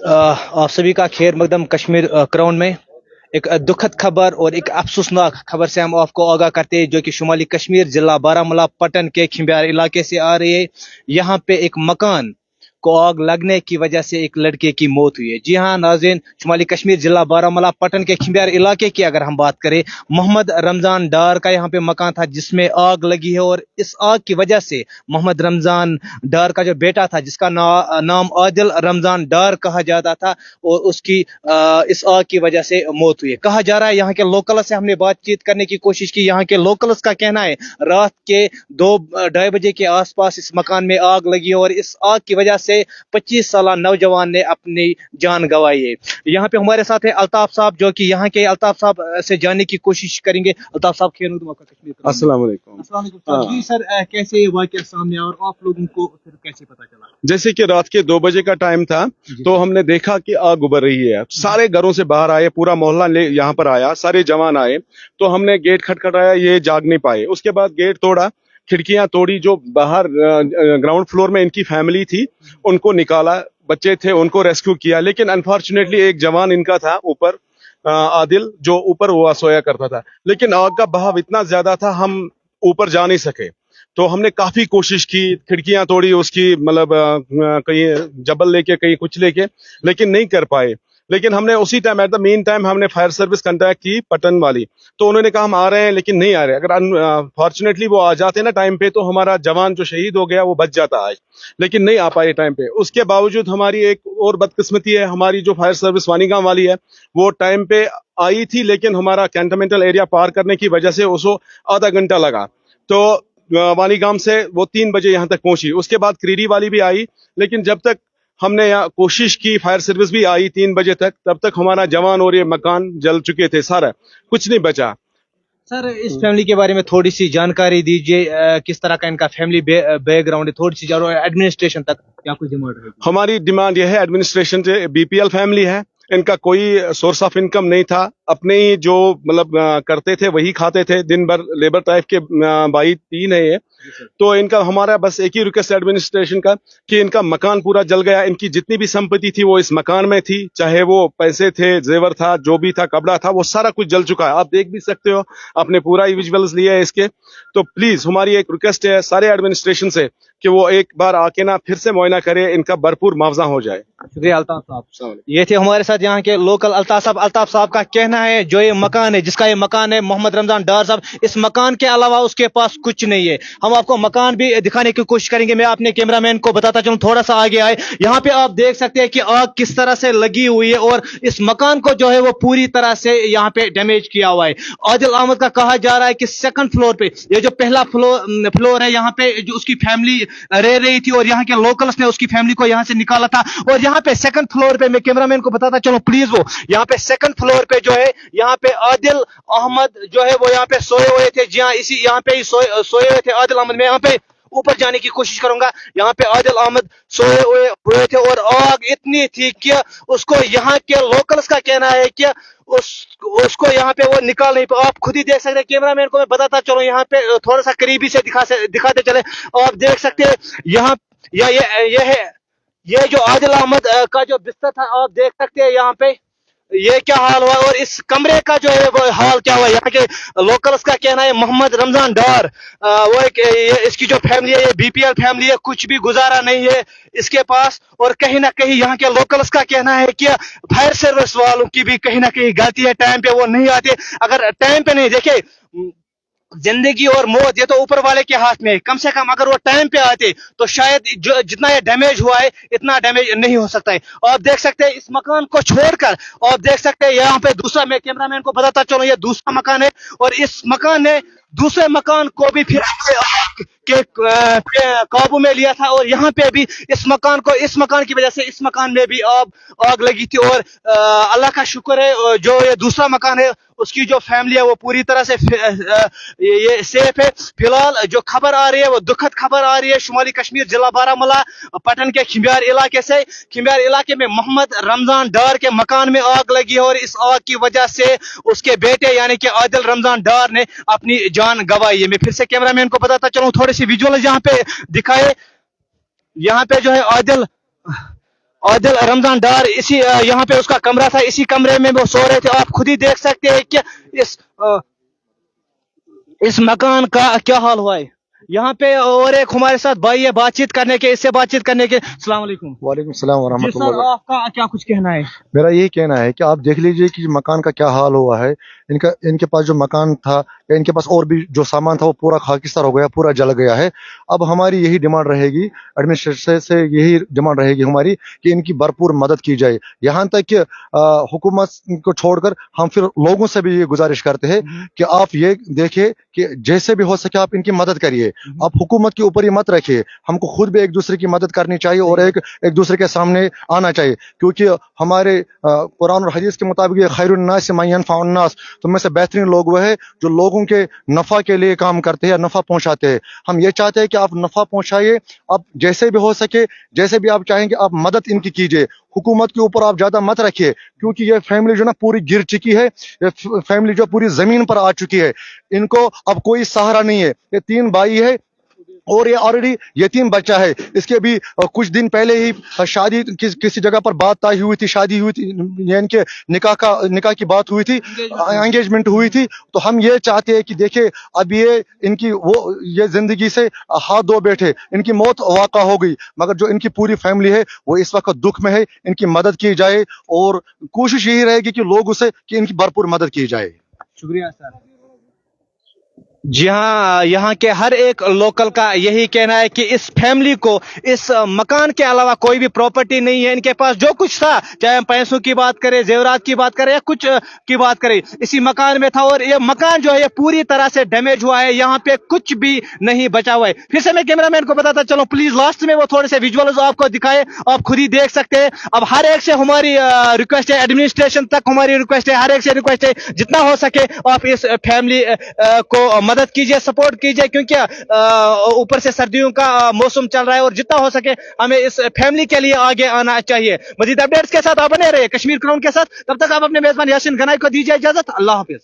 आप सभी का खैर मकदम कश्मीर क्राउन में एक दुखद खबर और एक अफसोसनाक खबर से हम आपको आगाह करते हैं, जो कि शुमाली कश्मीर जिला बारामूला पटन के खिंबियार इलाके से आ रही है। यहाँ पे एक मकान को आग लगने की वजह से एक लड़के की मौत हुई है। जी हाँ नाज़रीन, शुमाली कश्मीर जिला बारामूला पटन के खिंबियार इलाके की अगर हम बात करें, मोहम्मद रमजान डार का यहाँ पे मकान था जिसमें आग लगी है। और इस आग की वजह से मोहम्मद रमजान डार का जो बेटा था, जिसका नाम आदिल रमजान डार कहा जाता था, और उसकी इस आग की वजह से मौत हुई है। कहा जा रहा है, यहाँ के लोकल से हमने बातचीत करने की कोशिश की। यहाँ के लोकल्स का कहना है रात के 2-2:30 बजे के आसपास इस मकान में आग लगी और इस आग की वजह से 25 साल नौजवान ने अपनी जान गंवाई है। यहाँ पे हमारे साथ है अल्ताफ साहब, जो कि यहाँ के अल्ताफ साहब से जानने की कोशिश करेंगे। अल्ताफ साहब खैर मकदम आपका कश्मीर का। अस्सलाम वालेकुम। अस्सलाम वालेकुम जी सर, कैसे ये वाकया सामने आया और आप लोगों को फिर कैसे पता चला? जैसे कि रात के 2 बजे का टाइम था, तो हमने देखा कि आग उबर रही है। सारे घरों से बाहर आए, पूरा मोहल्ला यहाँ पर आया, सारे जवान आए, तो हमने गेट खटखटाया, ये जाग नहीं पाए। उसके बाद गेट तोड़ा, खिड़कियां तोड़ी, जो बाहर ग्राउंड फ्लोर में इनकी फैमिली थी उनको निकाला, बच्चे थे उनको रेस्क्यू किया। लेकिन अनफॉर्चुनेटली एक जवान इनका था ऊपर, आदिल, जो ऊपर हुआ सोया करता था। लेकिन आग का बहाव इतना ज्यादा था, हम ऊपर जा नहीं सके। तो हमने काफी कोशिश की, खिड़कियां तोड़ी उसकी, मतलब कहीं जबल लेके कहीं कुछ लेके, लेकिन नहीं कर पाए। लेकिन हमने उसी time, at the main time, हमने फायर सर्विस कांटेक्ट की पटन वाली, तो उन्होंने कहा हम आ रहे हैं, लेकिन नहीं आ रहे। अगर फॉर्चुनेटली वो आ जाते ना टाइम पे, तो हमारा जवान जो शहीद हो गया वो बच जाता आज, लेकिन नहीं आ पाए टाइम पे। उसके बावजूद हमारी एक और बदकिस्मती है, हमारी जो फायर सर्विस वानीगांव वाली है वो टाइम पे आई थी, लेकिन हमारा कैंटोनमेंटल एरिया पार करने की वजह से उसको आधा घंटा लगा। तो वानीगांव से वो 3 बजे यहाँ तक पहुंची। उसके बाद क्रीरी वाली भी आई, लेकिन जब तक हमने यहाँ कोशिश की, फायर सर्विस भी आई 3 बजे तक, तब तक हमारा जवान और ये मकान जल चुके थे, सारा कुछ नहीं बचा। सर इस फैमिली के बारे में थोड़ी सी जानकारी दीजिए, किस तरह का इनका फैमिली बैकग्राउंड है, थोड़ी सी एडमिनिस्ट्रेशन तक क्या कुछ डिमांड है? हमारी डिमांड यह है, एडमिनिस्ट्रेशन से, बीपीएल फैमिली है, इनका कोई सोर्स ऑफ इनकम नहीं था, अपने ही जो मतलब करते थे वही खाते थे दिन भर। लेबर टाइप के भाई 3 है ये। तो इनका, हमारा बस एक ही रिक्वेस्ट एडमिनिस्ट्रेशन का कि इनका मकान पूरा जल गया, इनकी जितनी भी संपत्ति थी वो इस मकान में थी, चाहे वो पैसे थे, जेवर था, जो भी था, कपड़ा था, वो सारा कुछ जल चुका है। आप देख भी सकते हो, आपने पूरा विजुअल्स लिया है इसके। तो प्लीज हमारी एक रिक्वेस्ट है सारे एडमिनिस्ट्रेशन से कि वो एक बार आके ना फिर से मुआयना करे, इनका भरपूर मुआवजा हो जाए। शुक्रिया अल्ताफ साहब। ये थे हमारे साथ यहाँ के लोकल अल्ताफ साहब। अल्ताफ साहब का कहना है, जो ये मकान है, जिसका ये मकान है मोहम्मद रमजान डार साहब, इस मकान के अलावा उसके पास कुछ नहीं है। हम आपको मकान भी दिखाने की कोशिश करेंगे। मैं अपने कैमरामैन को बताता चलूं, थोड़ा सा आगे आए। यहाँ पे आप देख सकते हैं कि आग किस तरह से लगी हुई है और इस मकान को जो है वो पूरी तरह से यहाँ पे डैमेज किया हुआ है। आदिल अहमद का कहा जा रहा है कि सेकंड फ्लोर पे, ये जो पहला फ्लोर है, यहाँ पे जो उसकी फैमिली रह रही थी और यहाँ के लोकल्स ने उसकी फैमिली को यहाँ से निकाला था। और यहाँ पे सेकंड फ्लोर पे, मैं कैमरामैन को बताता चलो प्लीज, वो यहाँ पे सेकंड फ्लोर पे जो है, यहाँ पे आदिल अहमद जो है वो यहाँ पे सोए हुए थे। जी हाँ, इसी यहाँ पे ही सोए हुए थे आदिल अहमद। मैं यहाँ पे ऊपर जाने की कोशिश करूंगा। यहाँ पे आदिल अहमद सोए हुए थे और आग इतनी थी कि उसको, यहाँ के लोकल्स का कहना है कि उसको यहाँ पे वो निकाल नहीं पाए। आप खुद ही देख सकते हैं, कैमरामैन को मैं बताता चलो, यहाँ पे थोड़ा सा करीबी से दिखाते चले। आप देख सकते हैं यहाँ, ये है, ये जो आदिल अहमद का जो बिस्तर था, आप देख सकते हैं यहाँ पे ये क्या हाल हुआ और इस कमरे का जो है वो हाल क्या हुआ। यहाँ के लोकल्स का कहना है मोहम्मद रमजान डार, वो इसकी जो फैमिली है, ये बीपीएल फैमिली है, कुछ भी गुजारा नहीं है इसके पास। और कहीं ना कहीं यहाँ के लोकल्स का कहना है कि फायर सर्विस वालों की भी कहीं ना कहीं गलती है, टाइम पे वो नहीं आते। अगर टाइम पे नहीं, देखे जिंदगी और मौत ये तो ऊपर वाले के हाथ में है। कम से कम अगर वो टाइम पे आते तो शायद जो जितना ये डैमेज हुआ है इतना डैमेज नहीं हो सकता है। आप देख सकते हैं इस मकान को छोड़कर, आप देख सकते हैं यहाँ पे दूसरा, मैं कैमरामैन को बताता चलो, ये दूसरा मकान है और इस मकान ने दूसरे मकान को भी फिर के काबू में लिया था। और यहाँ पे भी इस मकान की वजह से इस मकान में भी आग लगी थी। और अल्लाह का शुक्र है, जो ये दूसरा मकान है उसकी जो फैमिली है वो पूरी तरह से ये सेफ है। फिलहाल जो खबर आ रही है वो दुखद खबर आ रही है शुमाली कश्मीर जिला बारामूला पटन के खिंबियार इलाके से। खिंबियार इलाके में मोहम्मद रमजान डार के मकान में आग लगी है और इस आग की वजह से उसके बेटे यानी कि आदिल रमजान डार ने अपनी जान गंवाई है। मैं फिर से कैमरामैन को बताता चलूं, थोड़ी सी विजुअल यहाँ पे दिखाए। यहाँ पे जो है आदिल आदिल रमजान डार इसी यहाँ पे उसका कमरा था, इसी कमरे में वो सो रहे थे। आप खुद ही देख सकते हैं कि इस मकान का क्या हाल हुआ है। यहाँ पे और एक हमारे साथ भाई है बातचीत करने के, इससे बातचीत करने के। अस्सलाम वालेकुम। वालेकुम सलाम जी वरहमतुल्लाह। सर, आपका क्या कुछ कहना है? मेरा यही कहना है कि आप देख लीजिए कि मकान का क्या हाल हुआ है। इनके पास जो मकान था या इनके पास और भी जो सामान था वो पूरा खाकिस्तान हो गया, पूरा जल गया है। अब हमारी यही डिमांड रहेगी, एडमिनिस्ट्रेशन से यही डिमांड रहेगी हमारी कि इनकी भरपूर मदद की जाए। यहाँ तक कि हुकूमत को छोड़कर हम फिर लोगों से भी ये गुजारिश करते हैं कि आप ये देखिए कि जैसे भी हो सके आप इनकी मदद करिए। आप हुकूमत के ऊपर ही मत रखिए, हमको खुद भी एक दूसरे की मदद करनी चाहिए और एक दूसरे के सामने आना चाहिए, क्योंकि हमारे कुरान और हदीस के मुताबिक खैरुन्नास मन यनफउन्नास, तो में से बेहतरीन लोग वो है जो लोगों के नफ़ा के लिए काम करते हैं या नफ़ा पहुंचाते हैं। हम ये चाहते हैं कि आप नफ़ा पहुंचाइए, आप जैसे भी हो सके, जैसे भी आप चाहेंगे आप मदद इनकी कीजिए। हुकूमत के ऊपर आप ज़्यादा मत रखिए, क्योंकि ये फैमिली जो ना पूरी गिर चुकी है, ये फैमिली जो पूरी ज़मीन पर आ चुकी है। इनको अब कोई सहारा नहीं है। ये 3 भाई है और ये ऑलरेडी यतीम बच्चा है। इसके भी कुछ दिन पहले ही शादी किसी जगह पर बात तय हुई थी, शादी हुई थी, यानी कि निकाह की बात हुई थी, एंगेजमेंट हुई थी। तो हम ये चाहते हैं कि देखिए अब ये जिंदगी से हाथ धो बैठे, इनकी मौत वाक़ा हो गई, मगर जो इनकी पूरी फैमिली है वो इस वक्त दुख में है। इनकी मदद की जाए और कोशिश यही रहेगी कि लोगों से कि इनकी भरपूर मदद की जाए। शुक्रिया सर। जी हाँ, यहाँ के हर एक लोकल का यही कहना है कि इस फैमिली को इस मकान के अलावा कोई भी प्रॉपर्टी नहीं है। इनके पास जो कुछ था, चाहे हम पैसों की बात करें, जेवरात की बात करें या कुछ की बात करें, इसी मकान में था। और ये मकान जो है ये पूरी तरह से डैमेज हुआ है, यहाँ पे कुछ भी नहीं बचा हुआ है। फिर से मैं कैमरामैन को बताता चलो, प्लीज लास्ट में वो थोड़े से विजुअल्स आपको दिखाए, आप खुद ही देख सकते हैं। अब हर एक से हमारी रिक्वेस्ट है, एडमिनिस्ट्रेशन तक हमारी रिक्वेस्ट है, हर एक से रिक्वेस्ट है, जितना हो सके आप इस फैमिली को मदद कीजिए, सपोर्ट कीजिए, क्योंकि ऊपर से सर्दियों का मौसम चल रहा है और जितना हो सके हमें इस फैमिली के लिए आगे आना चाहिए। मजीद अपडेट्स के साथ आप बने रहे कश्मीर क्राउन के साथ। तब तक आप अपने मेजबान यासीन गनाई को दीजिए इजाजत। अल्लाह हाफिज।